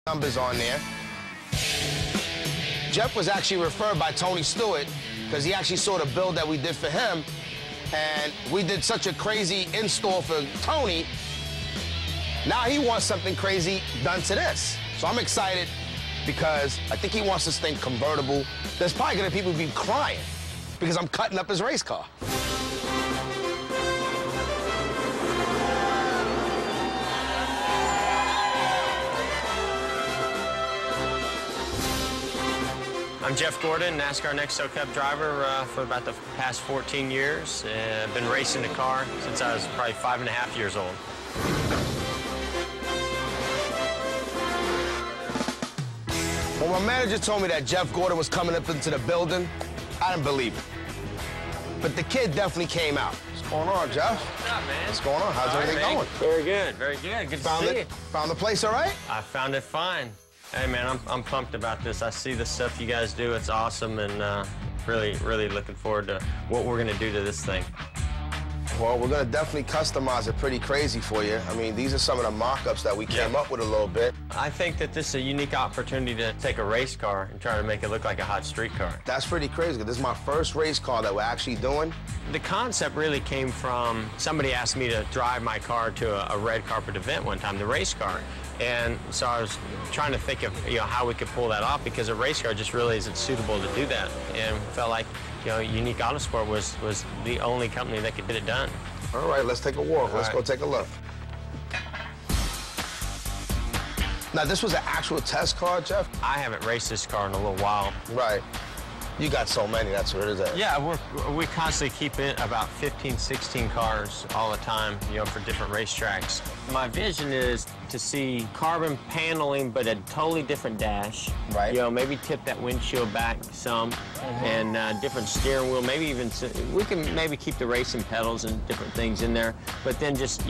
numbers on there. Jeff was actually referred by Tony Stewart because he actually saw the build that we did for him, and we did such a crazy install for Tony. Now he wants something crazy done to this. So I'm excited because I think he wants this thing convertible. There's probably gonna be people be crying because I'm cutting up his race car. I'm Jeff Gordon, NASCAR Next Cup driver for about the past 14 years. I've been racing the car since I was probably 5.5 years old. When my manager told me that Jeff Gordon was coming up into the building, I didn't believe it. But the kid definitely came out. What's going on, Jeff? What's up, man? What's going on? How's everything going? Very good, very good. Good to see you. Found the place all right? I found it fine. Hey, man, I'm pumped about this. I see the stuff you guys do. It's awesome, and really looking forward to what we're going to do to this thing. Well, we're going to definitely customize it pretty crazy for you. I mean, these are some of the mock-ups that we came up with a little bit. I think that this is a unique opportunity to take a race car and try to make it look like a hot street car. That's pretty crazy, because this is my first race car that we're actually doing. The concept really came from somebody asked me to drive my car to a red carpet event one time, the race car. And so I was trying to think of how we could pull that off, because a race car just really isn't suitable to do that. And felt like Unique Autosport was the only company that could get it done. All right, let's take a walk. Let's go take a look. Now, this was an actual test car, Jeff? I haven't raced this car in a little while. Right. You got so many, that's where it is at. Yeah, we constantly keep it about 15, 16 cars all the time, for different racetracks. My vision is to see carbon paneling, but a totally different dash. Right. Maybe tip that windshield back some, and different steering wheel. Maybe even, we can maybe keep the racing pedals and different things in there, but then just,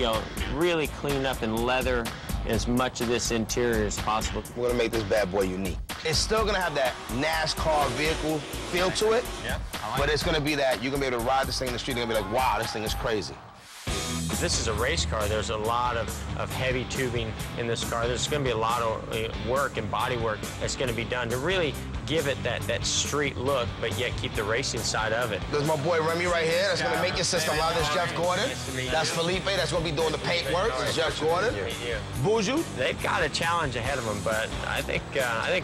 really clean up and leather as much of this interior as possible. We're gonna make this bad boy unique. It's still gonna have that NASCAR vehicle feel to it, yeah, but it's gonna be that you're gonna be able to ride this thing in the street and you're gonna be like, wow, this thing is crazy. This is a race car. There's a lot of heavy tubing in this car. There's going to be a lot of work and body work that's going to be done to really give it that street look, but yet keep the racing side of it. There's my boy Remy right here. That's going to make your system loud. That's Jeff Gordon. That's Felipe. That's going to be doing the paint work. That's Jeff Gordon. Boujou. They've got a challenge ahead of them, but I think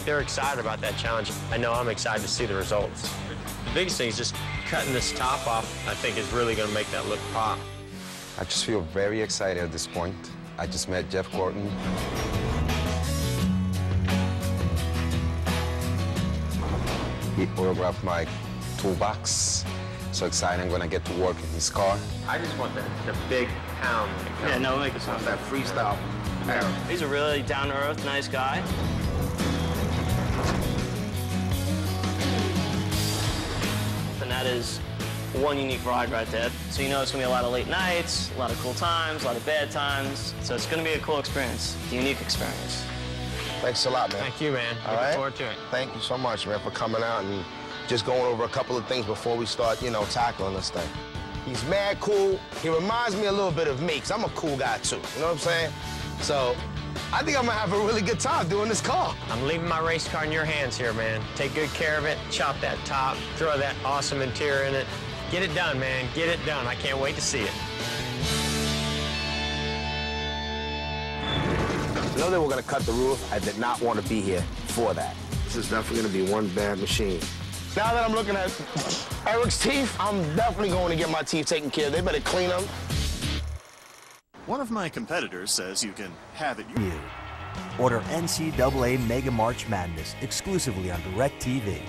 they're excited about that challenge. I know I'm excited to see the results. The biggest thing is just cutting this top off, I think, is really going to make that look pop. I just feel very excited at this point. I just met Jeff Gordon. He autographed my toolbox. So excited, I'm gonna get to work in his car. I just want the big pound. Yeah, no, make it sound that freestyle. He's a really down-to-earth, nice guy. And that is one unique ride right there. So it's gonna be a lot of late nights, a lot of cool times, a lot of bad times. So it's gonna be a cool experience, a unique experience. Thanks a lot, man. Thank you, man. All right? Looking forward to it. Thank you so much, man, for coming out and just going over a couple of things before we start, tackling this thing. He's mad cool. He reminds me a little bit of me, because I'm a cool guy, too. You know what I'm saying? So I think I'm gonna have a really good time doing this car. I'm leaving my race car in your hands here, man. Take good care of it, chop that top, throw that awesome interior in it. Get it done, man. Get it done. I can't wait to see it. You know they were gonna cut the roof? I did not want to be here for that. This is definitely gonna be one bad machine. Now that I'm looking at Eric's teeth, I'm definitely going to get my teeth taken care of. They better clean them. One of my competitors says you can have it. Order NCAA Mega March Madness exclusively on DirecTV.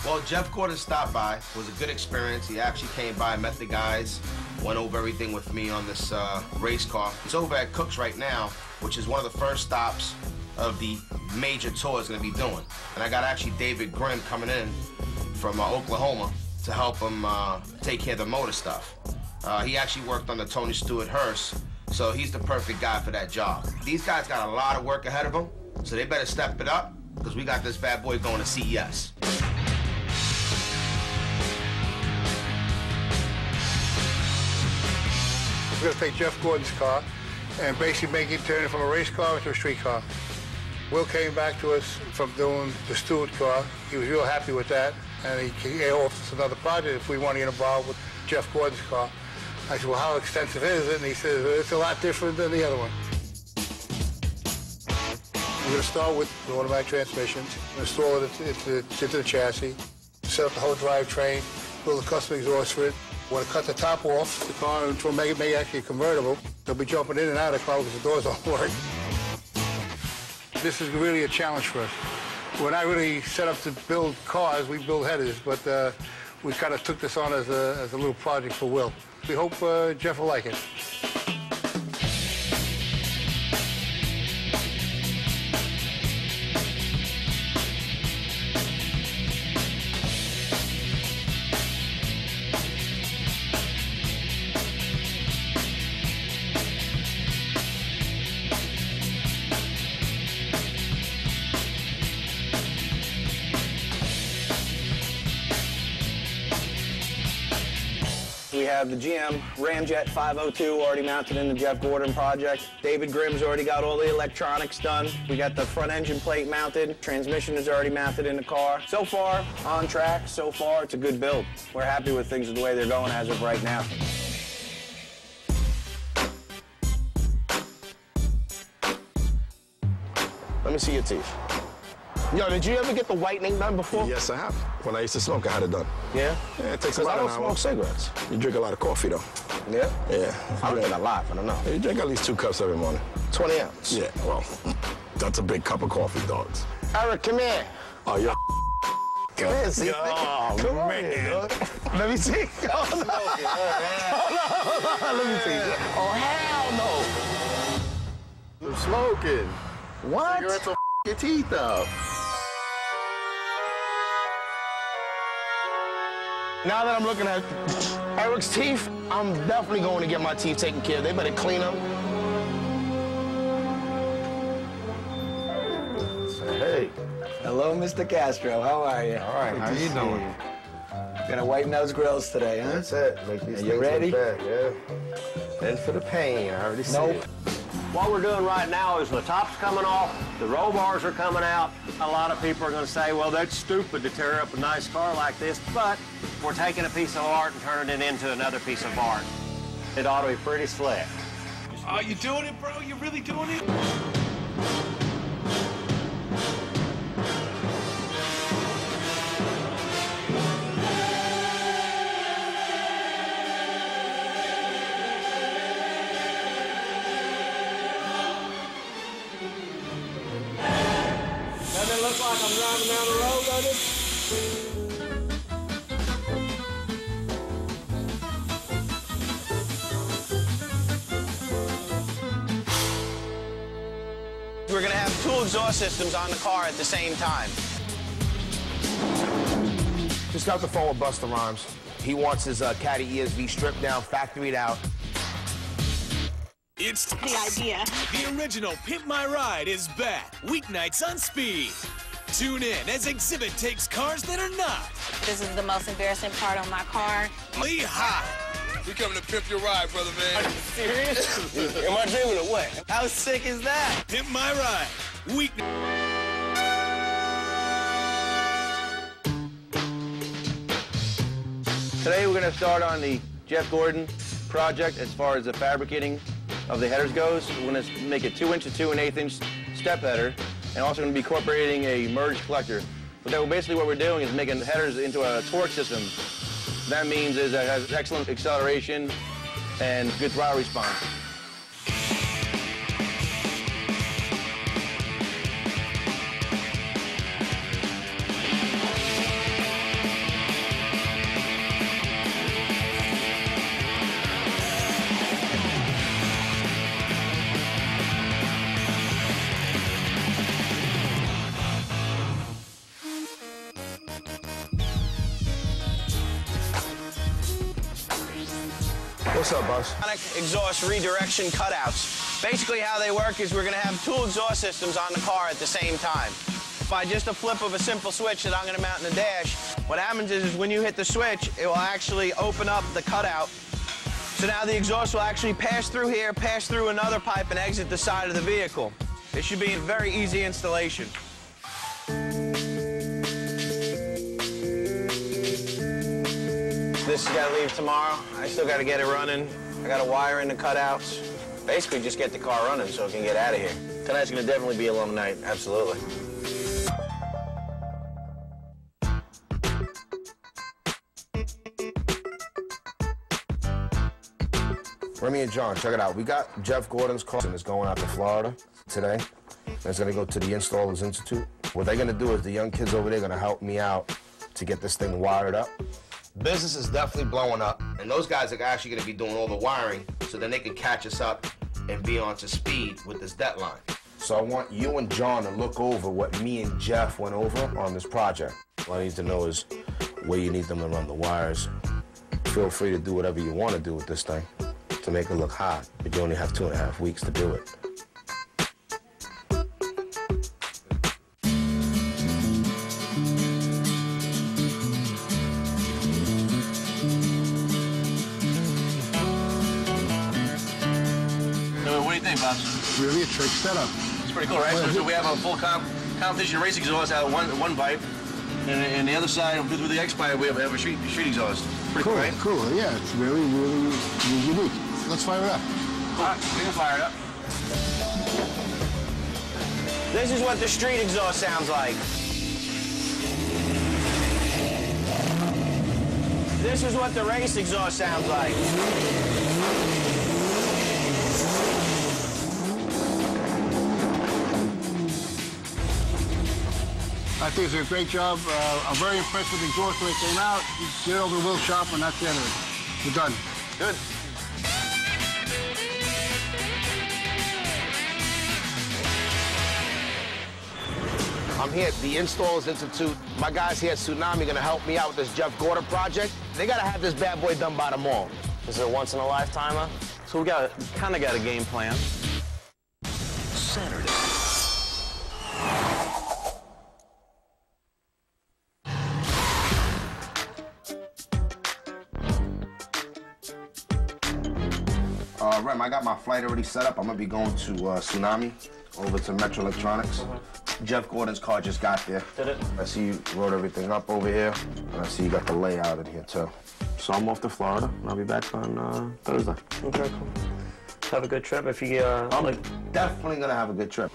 Well, Jeff Gordon stopped by. It was a good experience. He actually came by, met the guys, went over everything with me on this race car. It's over at Cook's right now, which is one of the first stops of the major tour it's going to be doing. And I got actually David Grimm coming in from Oklahoma to help him take care of the motor stuff. He actually worked on the Tony Stewart hearse, so he's the perfect guy for that job. These guys got a lot of work ahead of them, so they better step it up, because we got this bad boy going to CES. We're going to take Jeff Gordon's car and basically turn it from a race car into a street car. Will came back to us from doing the Stewart car. He was real happy with that, and he offered us another project if we want to get involved with Jeff Gordon's car. I said, well, how extensive is it? And he said, it's a lot different than the other one. We're going to start with the automatic transmissions, install it into the chassis, set up the whole drivetrain, build a custom exhaust for it. We're going to cut the top off the car and make it actually convertible. They'll be jumping in and out of the car because the doors don't work. This is really a challenge for us. We're not really set up to build cars, we build headers, but we kind of took this on as a little project for Will. We hope Jeff will like it. We have the GM Ramjet 502 already mounted in the Jeff Gordon project. David Grimm's already got all the electronics done. We got the front engine plate mounted. Transmission is already mounted in the car. So far, on track. So far, it's a good build. We're happy with things the way they're going as of right now. Let me see your teeth. Yo, did you ever get the whitening done before? Yes, I have. When I used to smoke, I had it done. Yeah? Yeah, it takes about an hour. I don't smoke cigarettes. You drink a lot of coffee, though. Yeah? Yeah. I don't drink a lot, but I don't know. You drink at least 2 cups every morning. 20 ounces? Yeah, well, that's a big cup of coffee, dogs. Eric, come here. Oh, you're Come here, see? Oh, come man. On, let me see. Hold on. Hold on. Let me see. Oh, hell no. I'm smoking. What? Cigarettes will your teeth up. Now that I'm looking at Eric's teeth, I'm definitely going to get my teeth taken care of. They better clean them. Hey. Hello, Mr. Castro. How are you? All right, how you doing? Gonna whiten those grills today, huh? That's it. Make these you ready? Back, yeah. And for the pain, I already see it. What we're doing right now is the top's coming off, the roll bars are coming out. A lot of people are going to say, well, that's stupid to tear up a nice car like this, but we're taking a piece of art and turning it into another piece of art. It ought to be pretty slick. Oh, you doing it, bro? You really doing it? Doesn't it look like I'm driving down the road, does it? We're going to have 2 exhaust systems on the car at the same time. Just got the phone with Busta Rhymes. He wants his Caddy ESV stripped down, factoried out. It's the idea. The original Pimp My Ride is back. Weeknights on Speed. Tune in as Exhibit takes cars that are not. This is the most embarrassing part on my car. High. We coming to pimp your ride, brother, man. Are you serious? Am I dreaming or what? How sick is that? Pimp My Ride. Today we're going to start on the Jeff Gordon project as far as the fabricating of the headers goes. We're going to make a 2-inch to 2 1/8-inch step header, and also going to be incorporating a merged collector. But basically what we're doing is making the headers into a torque system. That means is it has excellent acceleration and good throttle response. What's up, boss? Exhaust redirection cutouts. Basically how they work is we're going to have 2 exhaust systems on the car at the same time. By just a flip of a simple switch that I'm going to mount in the dash, what happens is when you hit the switch, it will actually open up the cutout So now the exhaust will actually pass through here, pass through another pipe, and exit the side of the vehicle. It should be a very easy installation. This has got to leave tomorrow. I still got to get it running. I got to wire in the cutouts. Basically, just get the car running so it can get out of here. Tonight's going to definitely be a long night, absolutely. Remy and John, check it out. We got Jeff Gordon's car and it's going out to Florida today. And it's going to go to the Installers Institute. What they're going to do is the young kids over there are going to help me out to get this thing wired up. Business is definitely blowing up, and those guys are actually going to be doing all the wiring so then they can catch us up and be on to speed with this deadline. So I want you and John to look over what me and Jeff went over on this project. What I need to know is where you need them to run the wires. Feel free to do whatever you want to do with this thing to make it look hot, but you only have 2.5 weeks to do it. What do you think, Bob? Really a trick setup. It's pretty cool, right? So we have a full competition race exhaust out of one pipe, and the other side, with the X pipe, we have a street exhaust. Pretty cool, right? Cool, yeah. It's really, really unique. Let's fire it up. All right, we can fire it up. This is what the street exhaust sounds like. This is what the race exhaust sounds like. I think it's a great job. I'm very impressed with the exhaust when it came out. You get over to the wheel shop and that's the end of it. We're done. Good. I'm here at the Installers Institute. My guys here at Tsunami are going to help me out with this Jeff Gordon project. They got to have this bad boy done by tomorrow. Is it a once-in-a-lifetimer? So we kind of got a game plan. Saturday. Rem, I got my flight already set up. I'm going to be going to Tsunami, over to Metro Electronics. Jeff Gordon's car just got there. Did it? I see you wrote everything up over here, and I see you got the layout in here, too. So I'm off to Florida, and I'll be back on Thursday. Okay, cool. Have a good trip if you I'm definitely going to have a good trip.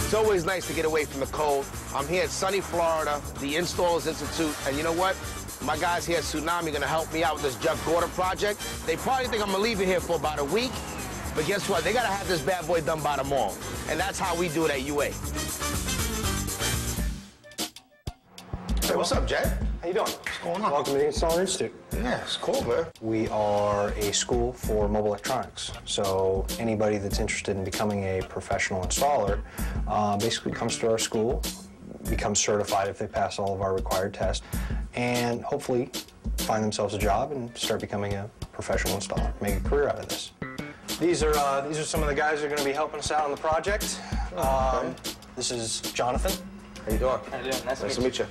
It's always nice to get away from the cold. I'm here at sunny Florida, the Installers Institute, and you know what? My guys here at Tsunami are gonna help me out with this Jeff Gordon project. They probably think I'm gonna leave it here for about a week, but guess what? They gotta have this bad boy done by tomorrow. And that's how we do it at UA. Hey, what's up, Jay? How you doing? What's going on? Welcome to the Installer Institute. Yeah, it's cool, man. We are a school for mobile electronics. So anybody that's interested in becoming a professional installer basically comes to our school, becomes certified if they pass all of our required tests, and hopefully find themselves a job and start becoming a professional installer, make a career out of this. These are some of the guys who are going to be helping us out on the project. This is Jonathan. How you doing? How you doing? Nice to meet you.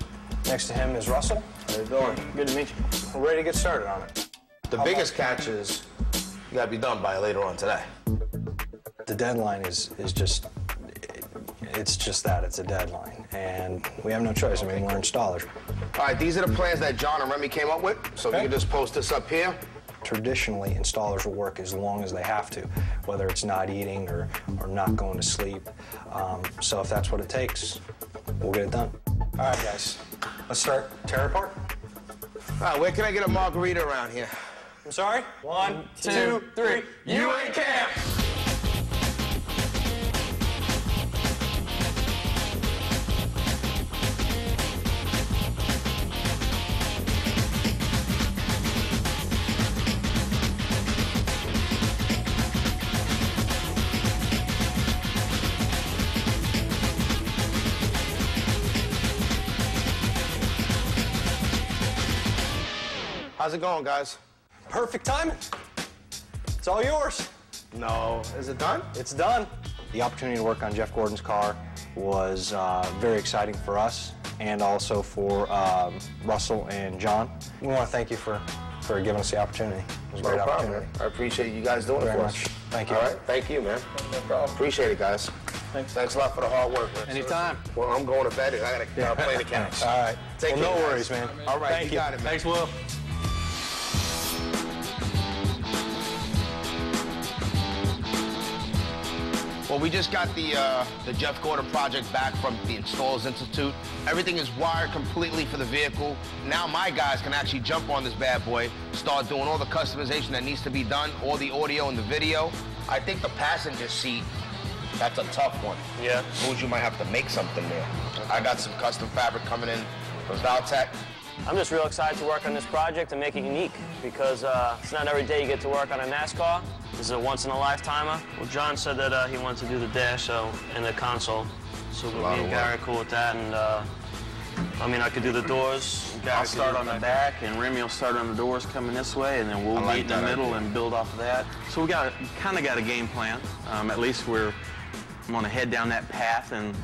Next to him is Russell. How you doing? Good to meet you. We're ready to get started on it. The biggest catch is you gotta be done by later on today. The deadline is just, it's just that, it's a deadline. And we have no choice, I mean, we're installers. All right, these are the plans that John and Remy came up with. So if you can just post this up here. Traditionally, installers will work as long as they have to, whether it's not eating or not going to sleep. So if that's what it takes, we'll get it done. All right, guys, let's start tear apart. All right, where can I get a margarita around here? I'm sorry? 1, 2, 3, UA camp! How's it going, guys? Perfect timing. It's all yours. No. Is it done? It's done. The opportunity to work on Jeff Gordon's car was very exciting for us and also for Russell and John. We want to thank you for giving us the opportunity. It was a great opportunity. I appreciate you guys doing it for us. Thank you. All right, thank you, man. No problem. Appreciate it, guys. Thanks. Thanks a lot for the hard work, man. Anytime. Well, I'm going to bed. I got to play the couch. All right. Take care, No guys. worries, man. All right, Thank you got it, man. Thanks, Will. Well, we just got the Jeff Gordon project back from the Installers Institute. Everything is wired completely for the vehicle. Now my guys can actually jump on this bad boy, start doing all the customization that needs to be done, all the audio and the video. I think the passenger seat, that's a tough one. Yeah. Means you might have to make something there. I got some custom fabric coming in from Valtech. I'm just real excited to work on this project and make it unique because it's not every day you get to work on a NASCAR. This is a once-in-a-lifetimer. Well, John said that he wanted to do the dash and the console. So me and Gary are cool with that. And I mean, I could do the doors. I'll start on the back, and Remy will start on the doors coming this way, and then we'll meet in the middle and build off of that. So we kind of got a game plan. At least we're going to head down that path and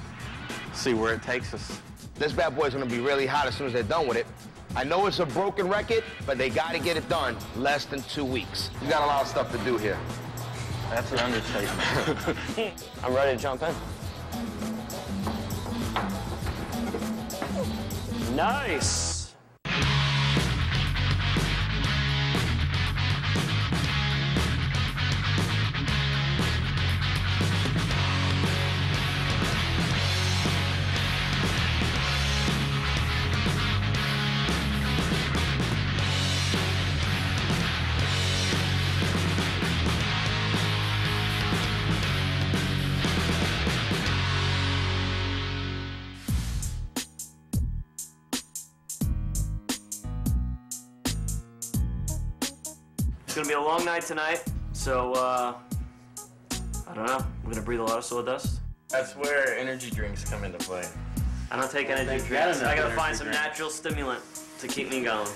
see where it takes us. This bad boy's gonna be really hot as soon as they're done with it. I know it's a broken record, but they gotta get it done less than 2 weeks. We got a lot of stuff to do here. That's an understatement. I'm ready to jump in. Nice. It's gonna be a long night tonight, so I don't know. We're gonna breathe a lot of sawdust. That's where energy drinks come into play. I don't take energy drinks. I gotta find some natural stimulant to keep me going.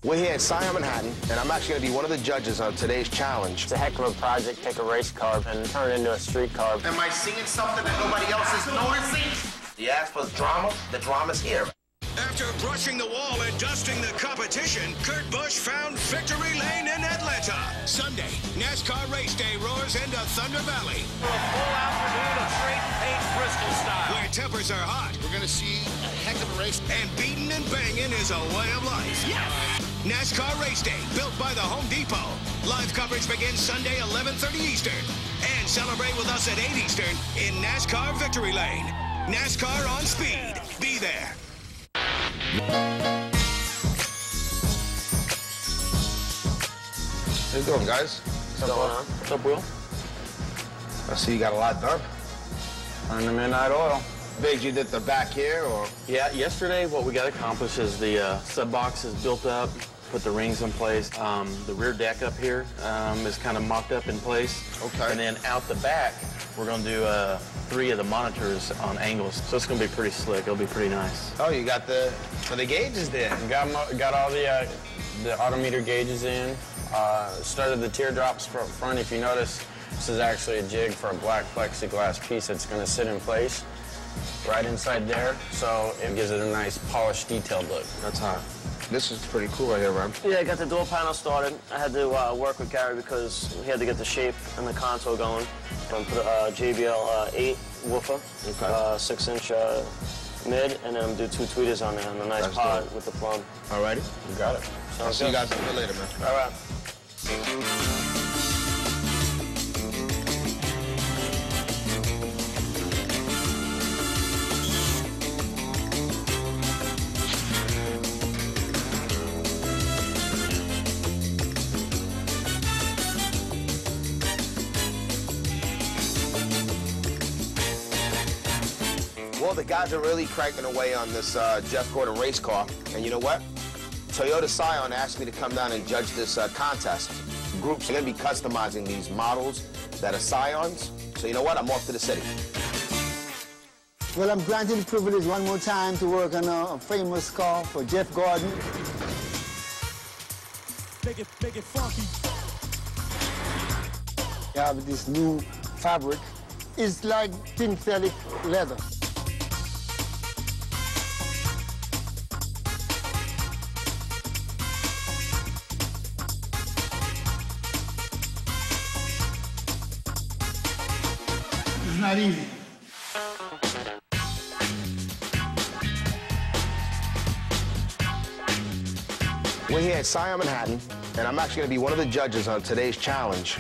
We're here in Scion, Manhattan, and I'm actually gonna be one of the judges on today's challenge. It's a heck of a project. Take a race car and turn it into a street car. Am I singing something that nobody else is noticing? You asked for drama? The drama's here. After brushing the wall and dusting the competition, Kurt Busch found Victory Lane in Atlanta. Sunday, NASCAR Race Day roars into Thunder Valley. For a full afternoon of straight paint Bristol style. Where tempers are hot. We're going to see a heck of a race. And beating and banging is a way of life. Yes! NASCAR Race Day, built by the Home Depot. Live coverage begins Sunday, 11:30 Eastern. And celebrate with us at 8 Eastern in NASCAR Victory Lane. NASCAR on speed. Be there. How you doing, guys? What's going on? What's up, Will? I see you got a lot done. On the midnight oil. Big, you did the back here, or? Yeah, yesterday what we got accomplished is the sub box is built up, put the rings in place. The rear deck up here is kind of mocked up in place. Okay. And then out the back, we're going to do 3 of the monitors on angles. So it's going to be pretty slick. It'll be pretty nice. Oh, you got the gauges there. Got all the odometer gauges in. Started the teardrops front. If you notice, this is actually a jig for a black plexiglass piece that's going to sit in place right inside there. So it gives it a nice polished, detailed look. That's hot. This is pretty cool right here, Ram. Yeah, I got the door panel started. I had to work with Gary because he had to get the shape and the console going. I'm put a JBL 8 woofer, okay. 6-inch mid, and then I'm do 2 tweeters on there and a nice pod with the plumb. Alrighty. You got it. I'll see you guys a bit later, man. All right. Well, the guys are really cranking away on this Jeff Gordon race car. And you know what? Toyota Scion asked me to come down and judge this contest. Groups are going to be customizing these models that are Scions. So you know what? I'm off to the city. Well, I'm granted the privilege one more time to work on a famous car for Jeff Gordon. Make it funky. You have this new fabric. It's like synthetic leather. It's not easy. We're here at Scion Manhattan, and I'm actually going to be one of the judges on today's challenge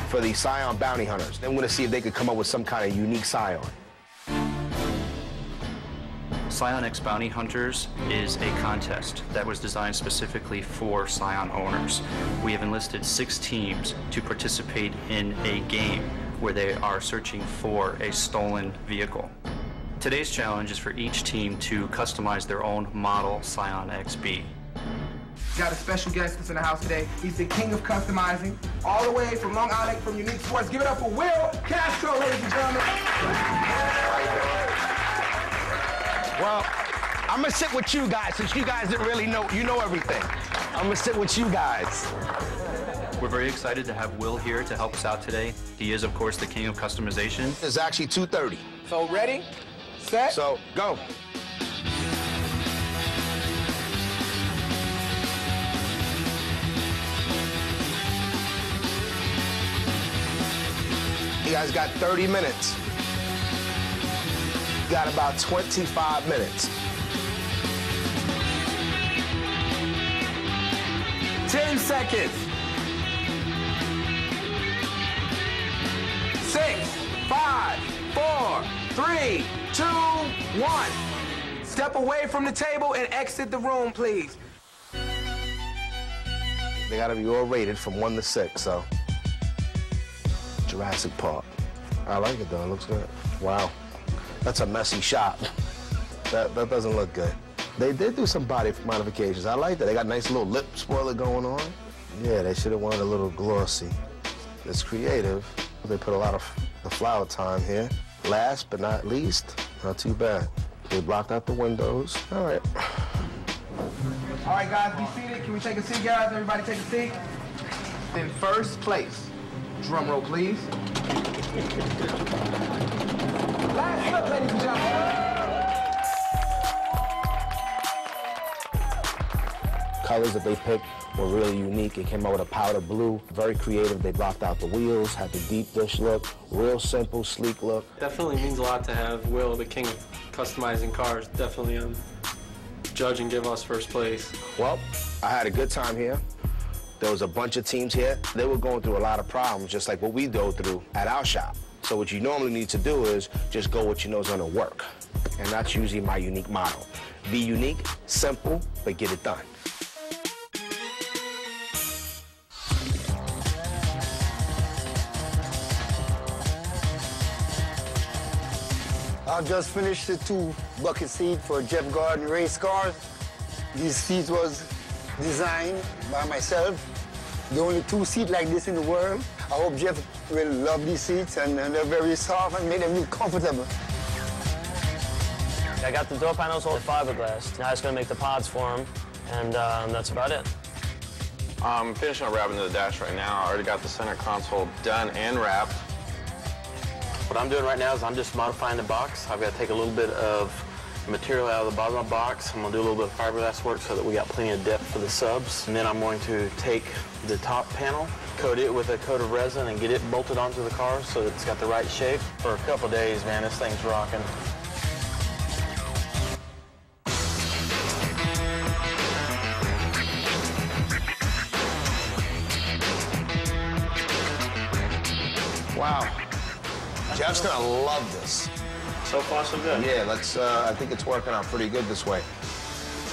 for the Scion Bounty Hunters. Then we're going to see if they could come up with some kind of unique Scion. Scion X Bounty Hunters is a contest that was designed specifically for Scion owners. We have enlisted 6 teams to participate in a game where they are searching for a stolen vehicle. Today's challenge is for each team to customize their own model Scion XB. Got a special guest that's in the house today. He's the king of customizing, all the way from Long Island, from Unique Sports. Give it up for Will Castro, ladies and gentlemen. Well, I'm gonna sit with you guys since you guys didn't really know, you know everything. I'm gonna sit with you guys. We're very excited to have Will here to help us out today. He is, of course, the king of customization. It's actually 2:30. So ready, set, so go. You guys got 30 minutes. You got about 25 minutes. 10 seconds. 6, 5, 4, 3, 2, 1. Step away from the table and exit the room, please. They gotta be all rated from 1 to 6, so. Jurassic Park. I like it though, it looks good. Wow, that's a messy shot. That doesn't look good. They did do some body modifications. I like that. They got a nice little lip spoiler going on. Yeah, they should have wanted a little glossy. It's creative. They put a lot of the flower time here. Last but not least, not too bad. They blocked out the windows. All right. All right, guys, be seated. Can we take a seat, guys? Everybody take a seat. In first place, drum roll, please. Last up, ladies and gentlemen. Colors that they picked were really unique. It came out with a powder blue, very creative. They blocked out the wheels, had the deep dish look, real simple, sleek look. Definitely means a lot to have Will, the king of customizing cars, definitely judge and give us first place. Well, I had a good time here. There was a bunch of teams here. They were going through a lot of problems, just like what we go through at our shop. So what you normally need to do is just go what you know is gonna work. And that's usually my unique model. Be unique, simple, but get it done. I just finished the 2 bucket seat for Jeff Gordon race cars. These seats was designed by myself. The only 2 seats like this in the world. I hope Jeff will love these seats, and they're very soft and make them look comfortable. I got the door panels all fiberglass. Now it's gonna make the pods for them, and that's about it. I'm finishing up wrapping the dash right now. I already got the center console done and wrapped. What I'm doing right now is I'm just modifying the box. I've got to take a little bit of material out of the bottom of the box. I'm going to do a little bit of fiberglass work so that we got plenty of depth for the subs. And then I'm going to take the top panel, coat it with a coat of resin, and get it bolted onto the car so that it's got the right shape. For a couple days, man, this thing's rocking. Wow. Jeff's gonna love this. So far, so good. Yeah, let's, I think it's working out pretty good this way.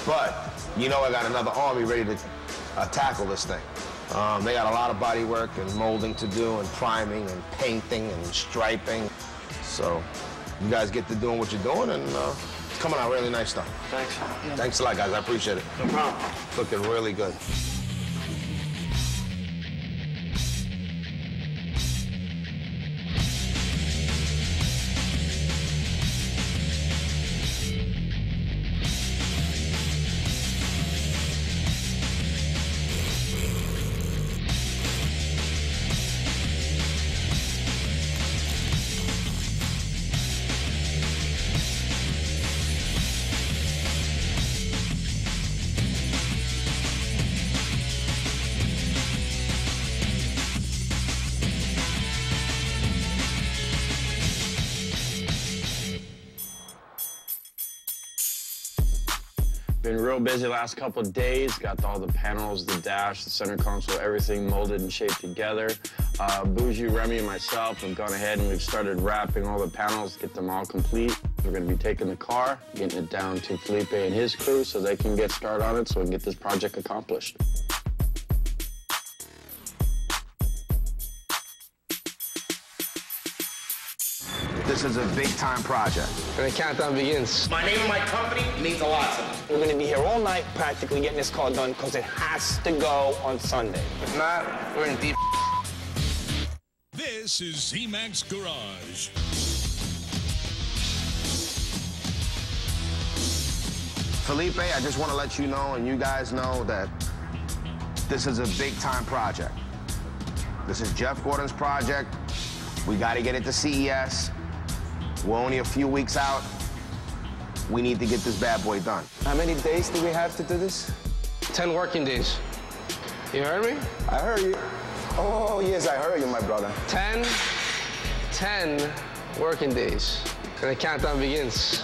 But, you know I got another army ready to tackle this thing. They got a lot of body work and molding to do and priming and painting and striping. So, you guys get to doing what you're doing, and it's coming out really nice stuff. Thanks. Thanks a lot, guys. I appreciate it. No problem. Looking really good. Been real busy the last couple of days. Got all the panels, the dash, the center console, everything molded and shaped together. Bougie, Remy, and myself have gone ahead and we've started wrapping all the panels, get them all complete. We're going to be taking the car, getting it down to Felipe and his crew so they can get started on it so we can get this project accomplished. This is a big-time project. And the countdown begins. My name and my company means a lot to me. We're going to be here all night practically getting this car done because it has to go on Sunday. If not, we're in deep. This is Z-Max Garage. Felipe, I just want to let you know and you guys know that this is a big-time project. This is Jeff Gordon's project. We got to get it to CES. We're only a few weeks out. We need to get this bad boy done. How many days do we have to do this? 10 working days. You heard me? I heard you. Oh, yes, I heard you, my brother. 10 working days. And the countdown begins.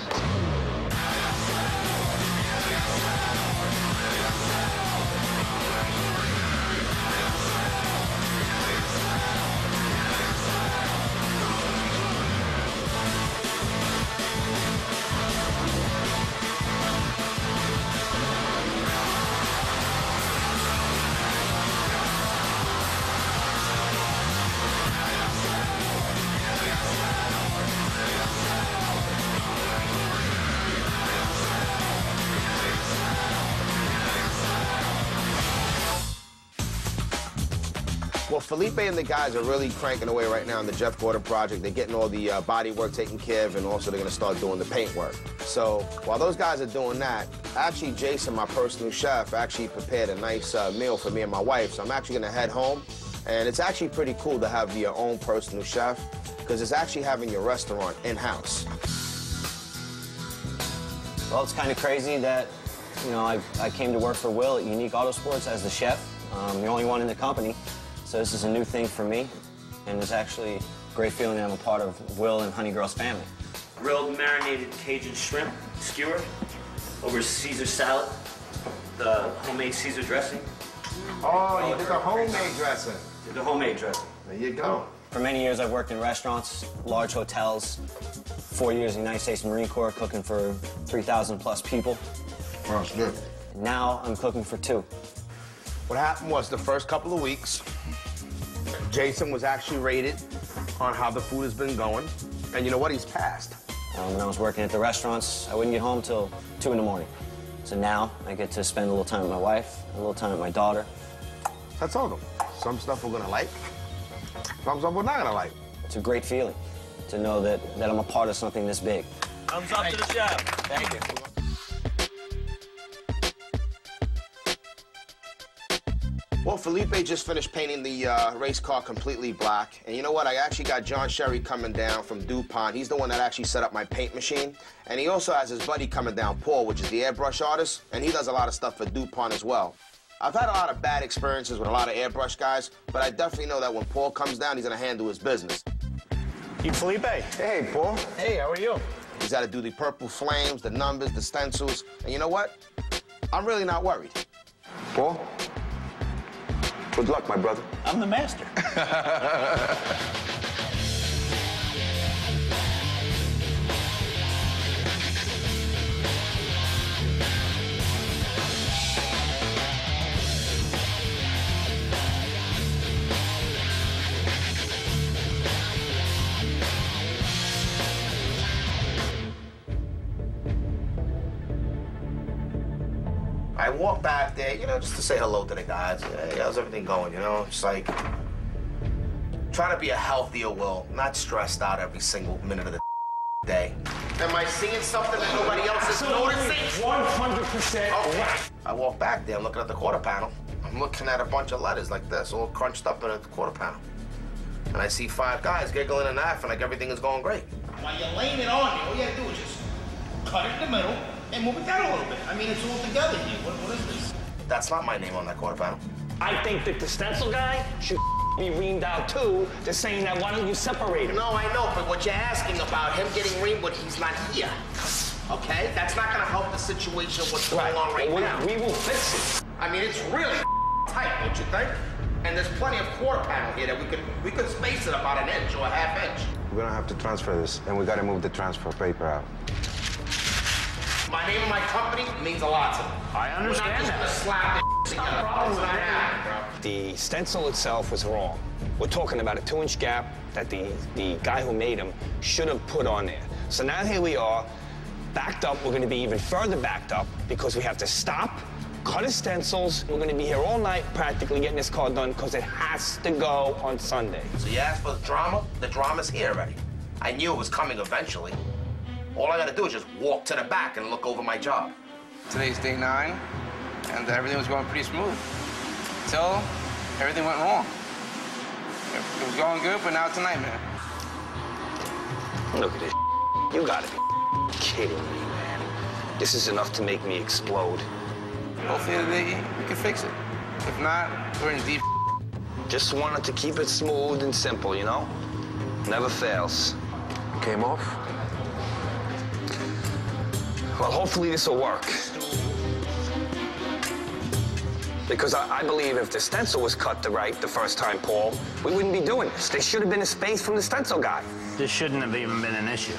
Well, Felipe and the guys are really cranking away right now on the Jeff Gordon project. They're getting all the body work taken care of, and also they're going to start doing the paint work. So while those guys are doing that, actually Jason, my personal chef, actually prepared a nice meal for me and my wife. So I'm actually going to head home, and it's actually pretty cool to have your own personal chef because it's actually having your restaurant in-house. Well, it's kind of crazy that, you know, I came to work for Will at Unique Autosports as the chef. The only one in the company. So this is a new thing for me, and it's actually a great feeling that I'm a part of Will and Honey Girl's family. Grilled marinated Cajun shrimp skewer over Caesar salad, the homemade Caesar dressing. Oh, you did the homemade dressing. Did the homemade dressing. There you go. For many years, I've worked in restaurants, large hotels, 4 years in the United States Marine Corps, cooking for 3,000 plus people. Oh, that's good. Now I'm cooking for 2. What happened was the first couple of weeks, Jason was actually rated on how the food has been going. And you know what? He's passed. When I was working at the restaurants, I wouldn't get home till 2 in the morning. So now I get to spend a little time with my wife, a little time with my daughter. I told him, some stuff we're gonna like, some stuff we're not gonna like. It's a great feeling to know that I'm a part of something this big. Thumbs up to the chef. Thank you. Well, Felipe just finished painting the race car completely black. And you know what? I actually got John Sherry coming down from DuPont. He's the one that actually set up my paint machine. And he also has his buddy coming down, Paul, which is the airbrush artist. And he does a lot of stuff for DuPont as well. I've had a lot of bad experiences with a lot of airbrush guys, but I definitely know that when Paul comes down, he's going to handle his business. You Felipe? Hey, Paul. Hey, how are you? He's got to do the purple flames, the numbers, the stencils. And you know what? I'm really not worried. Paul? Good luck, my brother. I'm the master. I walked back there, you know, just to say hello to the guys. Hey, how's everything going, you know? Just like trying to be a healthier Will, not stressed out every single minute of the day. Am I seeing something that nobody else is noticing? 100%. Okay. I walk back there, I'm looking at the quarter panel. I'm looking at a bunch of letters like this, all crunched up in a quarter panel. And I see 5 guys giggling and laughing like everything is going great. While you're laying it on me, all you gotta do is just cut it in the middle and move it down a little bit. I mean, it's all together here. What is this? That's not my name on that quarter panel. I think that the stencil guy should be reamed out too, to saying that why don't you separate him? No, I know, but what you're asking about him getting reamed when he's not here. okay? That's not gonna help the situation what's going on right now. We will fix it. I mean, it's really tight, don't you think? And there's plenty of quarter panel here that we could space it about an inch or a half inch. We're gonna have to transfer this, and we gotta move the transfer paper out. My name and my company means a lot to me. I understand We're not just that. gonna slap this together. It's not happening, bro. The stencil itself was wrong. We're talking about a 2-inch gap that the guy who made them should have put on there. So now here we are, backed up. We're going to be even further backed up because we have to stop, cut his stencils. We're going to be here all night practically getting this car done because it has to go on Sunday. So you asked for the drama? The drama's here already. I knew it was coming eventually. All I gotta do is just walk to the back and look over my job. Today's day 9, and everything was going pretty smooth. Until everything went wrong. It was going good, but now it's a nightmare. Look at this. You gotta be kidding me, man. This is enough to make me explode. Hopefully today we can fix it. If not, we're in deep. Just wanted to keep it smooth and simple, you know? Never fails. Came off? Well, hopefully this will work. Because I believe if the stencil was cut right the first time, Paul, we wouldn't be doing this. There should have been a space from the stencil guy. This shouldn't have even been an issue.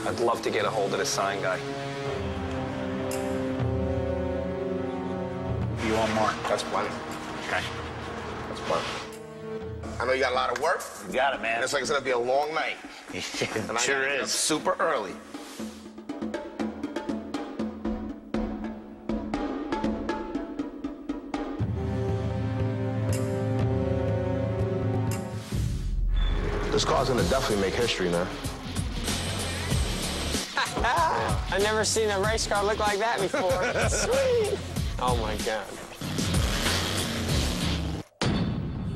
I'd love to get a hold of the sign guy. You want more? That's plenty. Okay. That's plenty. I know you got a lot of work. You got it, man. It's like it's gonna be a long night. And I Sure gotta get up is. super early. This car's gonna definitely make history, man. I've never seen a race car look like that before. Sweet. Oh my God.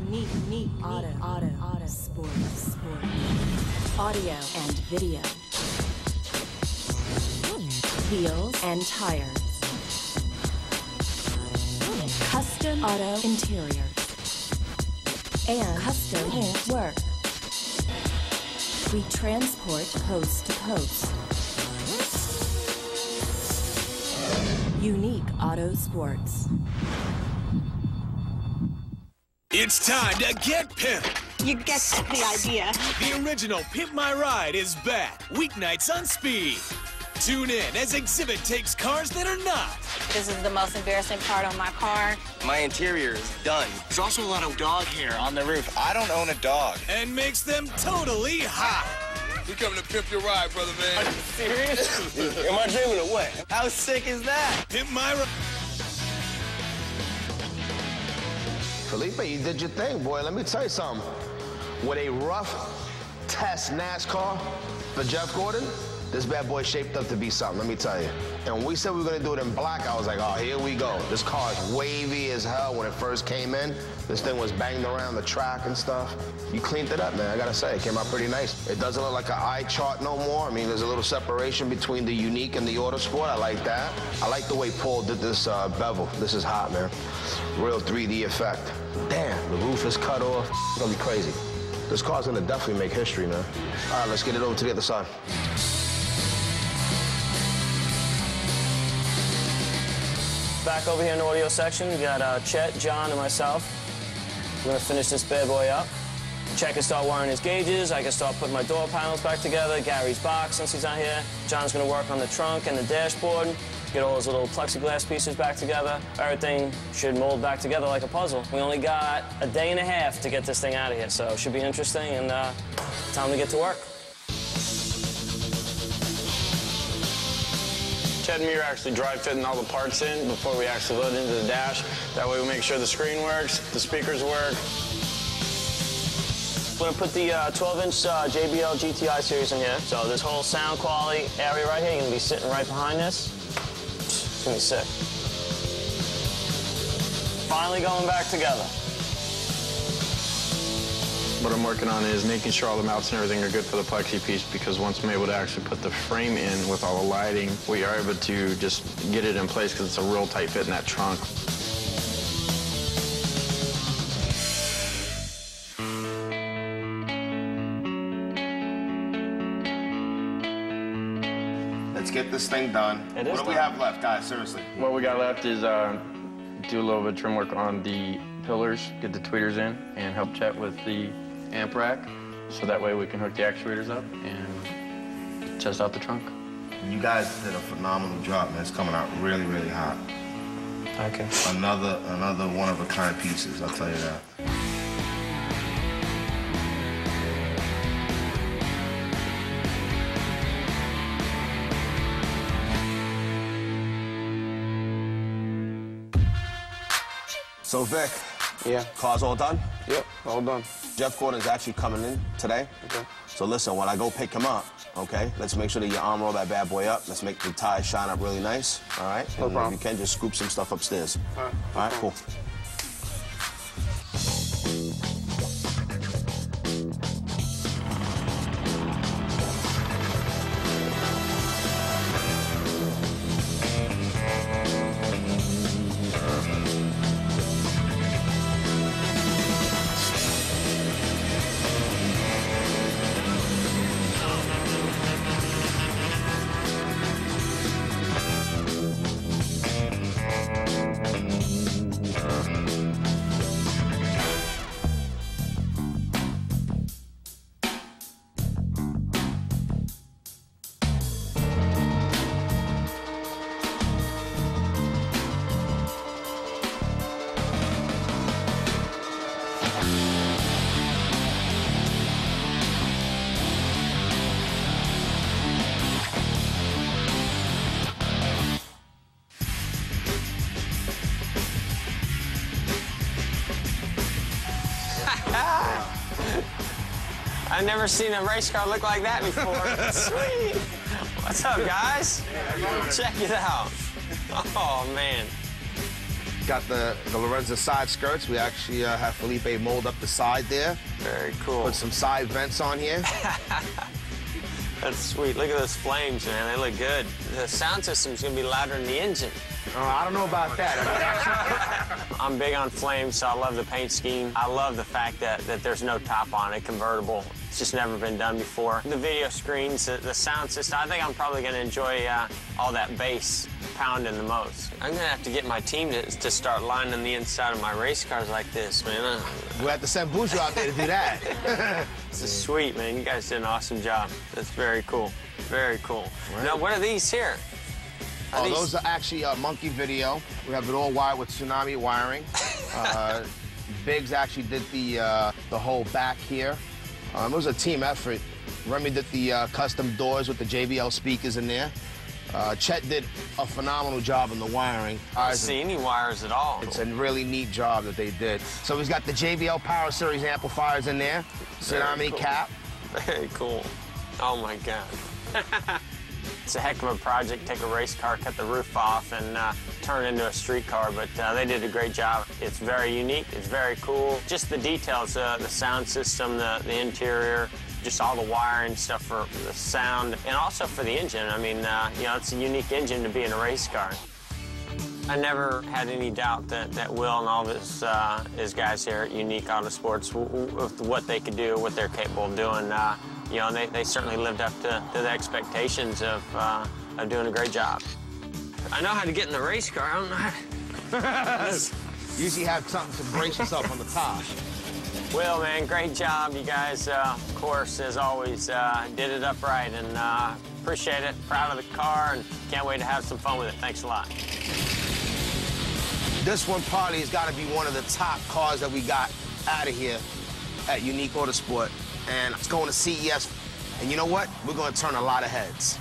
Unique auto, sport, audio and video, wheels and tires, custom auto interiors, and custom paint work. We transport coast to coast. Unique Auto Sports. It's time to get pimped. You get the idea. The original Pimp My Ride is back. Weeknights on Speed. Tune in as Exhibit takes cars that are not. This is the most embarrassing part on my car. My interior is done. There's also a lot of dog hair on the roof. I don't own a dog. And makes them totally hot. We coming to pimp your ride, brother, man. Are you serious? Am I dreaming of what? How sick is that? Pimp My Ride. Felipe, you did your thing, boy. Let me tell you something. With a rough test NASCAR for Jeff Gordon, this bad boy shaped up to be something, let me tell you. And when we said we were gonna do it in black, I was like, oh, here we go. This car is wavy as hell when it first came in. This thing was banged around the track and stuff. You cleaned it up, man, I gotta say, it came out pretty nice. It doesn't look like an eye chart no more. I mean, there's a little separation between the Unique and the Autosport. I like that. I like the way Paul did this bevel. This is hot, man. Real 3D effect. Damn, the roof is cut off. It's gonna be crazy. This car's gonna definitely make history, man. All right, let's get it over to the other side. Back over here in the audio section, we got Chet, John, and myself. We're gonna finish this bad boy up. Chet can start wiring his gauges. I can start putting my door panels back together. Gary's box, since he's not here. John's gonna work on the trunk and the dashboard. Get all those little plexiglass pieces back together. Everything should mold back together like a puzzle. We only got a day and a half to get this thing out of here, so it should be interesting, and time to get to work. Chet and me are actually dry fitting all the parts in before we actually load into the dash. That way we make sure the screen works, the speakers work. We're gonna put the 12-inch JBL GTI series in here. So this whole sound quality area right here, you're gonna be sitting right behind this. It's gonna be sick. Finally going back together. What I'm working on is making sure all the mounts and everything are good for the plexi piece, because once I'm able to actually put the frame in with all the lighting, we are able to just get it in place because it's a real tight fit in that trunk. Let's get this thing done. What do we have left, guys? Seriously. What we got left is do a little bit of trim work on the pillars, get the tweeters in, and help chat with the amp rack, so that way we can hook the actuators up and test out the trunk. You guys did a phenomenal job, man. It's coming out really, really hot. Okay. Another one-of-a-kind pieces, I'll tell you that. So, Vic. Yeah. Car's all done? Yep, all done. Jeff Gordon's actually coming in today. Okay. So listen, when I go pick him up, okay, let's make sure that you arm roll that bad boy up. Let's make the tires shine up really nice, all right? No problem. If you can, just scoop some stuff upstairs. All right. All right, cool. I've never seen a race car look like that before. Sweet. What's up, guys? Check it out. Oh, man. Got the Lorenzo side skirts. We actually have Felipe mold up the side there. Very cool. Put some side vents on here. That's sweet. Look at those flames, man. They look good. The sound system's going to be louder than the engine. I don't know about that. I'm big on flames, so I love the paint scheme. I love the fact that there's no top on it, convertible. It's just never been done before. The video screens, the sound system, I think I'm probably going to enjoy all that bass pounding the most. I'm going to have to get my team to start lining the inside of my race cars like this, man. We have to send Buju out there to do that. This is sweet, man. You guys did an awesome job. That's very cool. Very cool. Right. Now, what are these here? Those are actually Monkey Video. We have it all wired with Tsunami wiring. Biggs actually did the whole back here. It was a team effort. Remy did the custom doors with the JBL speakers in there. Chet did a phenomenal job in the wiring. I don't see any wires at all. It's a really neat job that they did. So he's got the JBL Power Series amplifiers in there. Tsunami cool. cap. Very cool. Oh, my God. It's a heck of a project. Take a race car, cut the roof off, and turn it into a street car, but they did a great job. It's very unique. It's very cool. Just the details, the sound system, the interior, just all the wiring stuff for the sound, and also for the engine. I mean, you know, it's a unique engine to be in a race car. I never had any doubt that Will and all of his guys here at Unique Autosports, with what they could do, what they're capable of doing, you know, they certainly lived up to the expectations of doing a great job. I know how to get in the race car. I don't know how to... Usually have something to brace yourself on the top. Will, man, great job. You guys, of course, as always, did it up right, and appreciate it. Proud of the car, and can't wait to have some fun with it. Thanks a lot. This one probably has got to be one of the top cars that we got out of here at Unique Autosport. And it's going to CES. And you know what? We're going to turn a lot of heads.